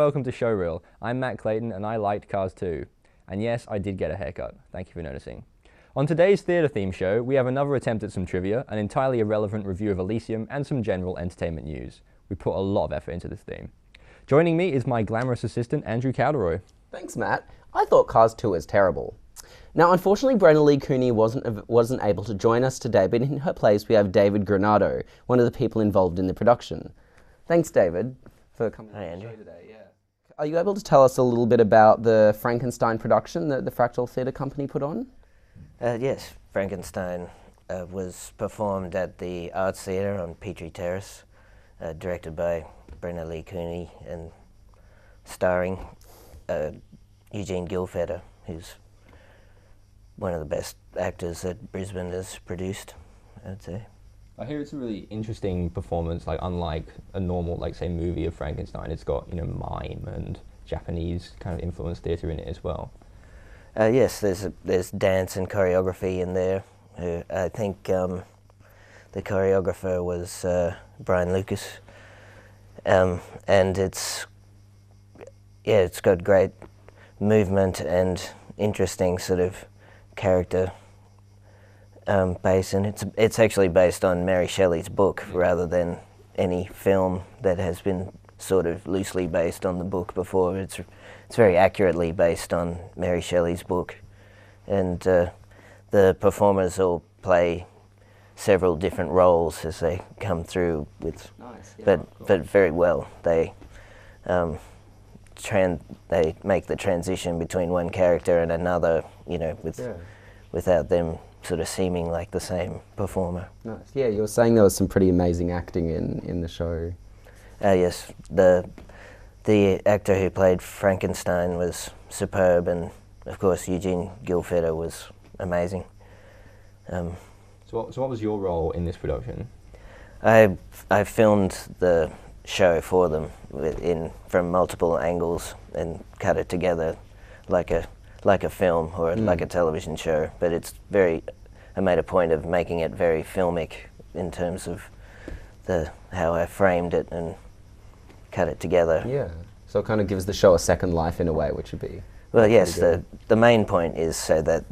welcome to Showreel. I'm Matt Clayton and I liked Cars too. And yes, I did get a haircut. Thank you for noticing. On today's theatre theme show, we have another attempt at some trivia, an entirely irrelevant review of Elysium, and some general entertainment news. We put a lot of effort into this theme. Joining me is my glamorous assistant, Andrew Cowderoy. Thanks, Matt. I thought Cars 2 was terrible. Now, unfortunately, Brenna Lee Cooney wasn't able to join us today, but in her place we have David Granato, one of the people involved in the production. Thanks, David, for coming on the show today. Yeah. Are you able to tell us a little bit about the Frankenstein production that the Fractal Theatre Company put on? Yes, Frankenstein was performed at the Arts Theatre on Petrie Terrace, directed by Brenna Lee Cooney and starring Eugene Gilfetter, who's one of the best actors that Brisbane has produced, I'd say. I hear it's a really interesting performance, like unlike a normal, like say, movie of Frankenstein. It's got, mime and Japanese kind of influenced theatre in it as well. Yes, there's dance and choreography in there. I think the choreographer was Brian Lucas, and it's got great movement and interesting sort of character base, and it's actually based on Mary Shelley's book rather than any film that has been sort of loosely based on the book before. It's very accurately based on Mary Shelley's book, and the performers all play several different roles as they come through with, Nice, yeah, but very well. They they make the transition between one character and another, without them sort of seeming like the same performer. Nice. Yeah, you were saying there was some pretty amazing acting in the show. Yes, the actor who played Frankenstein was superb, and of course Eugene Gilfetter was amazing. So what was your role in this production? I filmed the show for them from multiple angles and cut it together like a film or like a television show. But I made a point of making it very filmic in terms of how I framed it and cut it together. Yeah. So it kind of gives the show a second life in a way, which would be... Well, yes, the main point is so that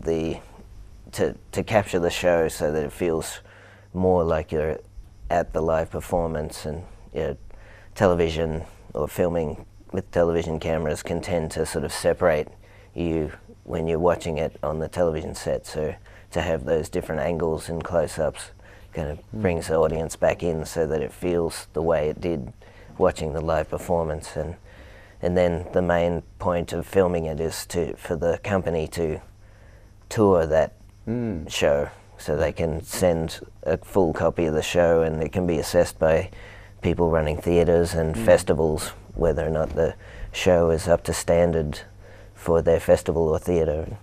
to capture the show so that it feels more like you're at the live performance, and television or filming with television cameras can tend to sort of separate you when you're watching it on the television set. So to have those different angles and close-ups kind of brings the audience back in so that it feels the way it did watching the live performance. And then the main point of filming it is for the company to tour that show, so they can send a full copy of the show, and it can be assessed by people running theatres and festivals whether or not the show is up to standard for their festival or theatre.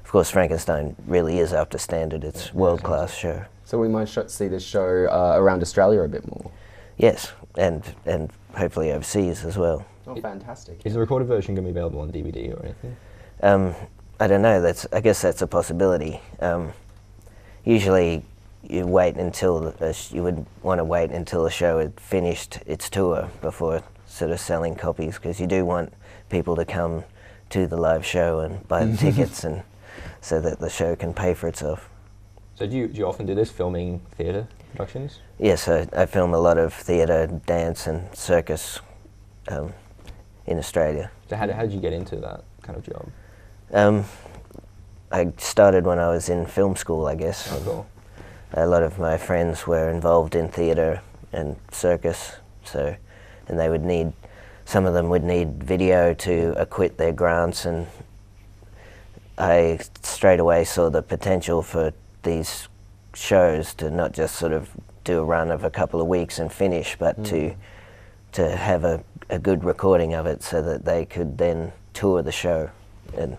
Of course, Frankenstein really is up to standard. It's a world-class show. So we might see this show around Australia a bit more. Yes, and hopefully overseas as well. Oh, fantastic. Is the recorded version going to be available on DVD or anything? I don't know. I guess that's a possibility. Usually, you would want to wait until the show had finished its tour before sort of selling copies, because you do want people to come to the live show and buy the tickets, and so that the show can pay for itself. So do you often do this, filming theatre productions? Yes, I film a lot of theatre, dance and circus in Australia. So how did you get into that kind of job? I started when I was in film school, I guess. Oh, cool. A lot of my friends were involved in theatre and circus, and some of them would need video to acquit their grants, and I straight away saw the potential for these shows to not just sort of do a run of a couple of weeks and finish, but to have a good recording of it so that they could then tour the show, and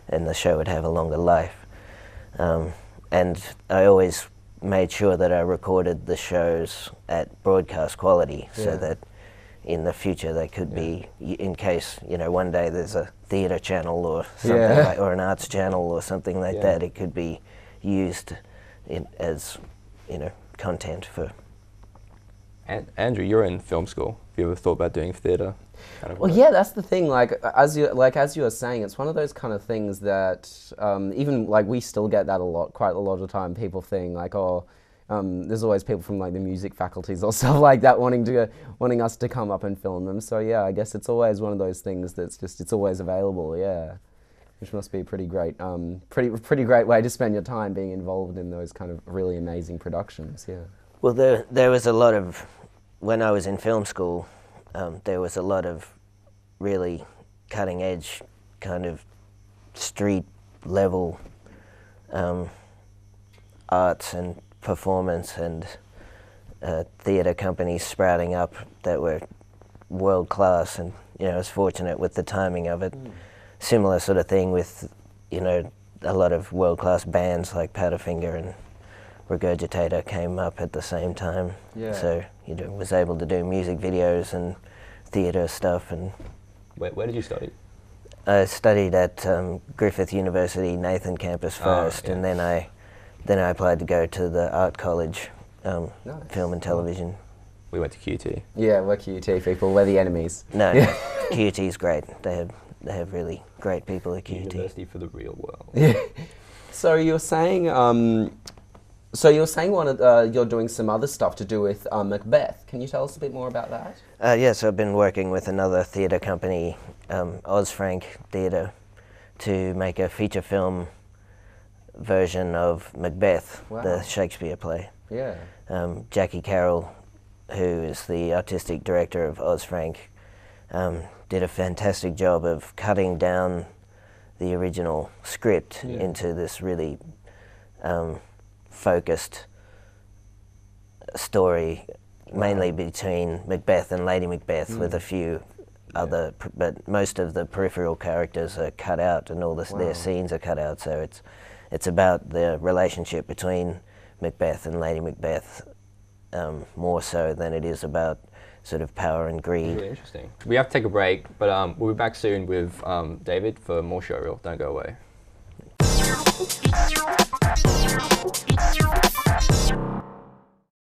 the show would have a longer life. And I always made sure that I recorded the shows at broadcast quality, so that in the future they could be, in case one day there's a theatre channel or something or an arts channel or something like that, it could be used as content for. And Andrew, you're in film school. Have you ever thought about doing theatre? kind of Well, work? yeah, that's the thing. Like as you were saying, it's one of those kind of things that even like we still get that a lot, quite a lot of the time. People think like, oh, there's always people from like the music faculties or stuff like that wanting us to come up and film them. So yeah, I guess it's always one of those things that's just it's always available. Yeah, which must be a pretty great, pretty great way to spend your time being involved in those kind of really amazing productions. Yeah. Well, there was a lot of, when I was in film school, there was a lot of really cutting edge kind of street level arts and performance and theatre companies sprouting up that were world class, and I was fortunate with the timing of it. Similar sort of thing with a lot of world class bands like Powderfinger and Regurgitator came up at the same time. Yeah. So was able to do music videos and theatre stuff. And Where did you study? I studied at Griffith University Nathan campus first, yeah. and then I applied to go to the art college, Nice. film and television. We went to QT. Yeah, we're QT people. We're the enemies. No, QT's great. They have really great people at QT. University for the real world. Yeah. So you're saying, one of you're doing some other stuff to do with Macbeth. Can you tell us a bit more about that? Yes, I've been working with another theatre company, Frank Theatre, to make a feature film version of Macbeth, Wow. the Shakespeare play. Yeah. Jackie Carroll, who is the artistic director of Frank, did a fantastic job of cutting down the original script into this really focused story, mainly between Macbeth and Lady Macbeth, with a few other, but most of the peripheral characters are cut out, and all their scenes are cut out. So it's about the relationship between Macbeth and Lady Macbeth, more so than it is about sort of power and greed. Really interesting. We have to take a break, but we'll be back soon with David for more Showreel. Don't go away.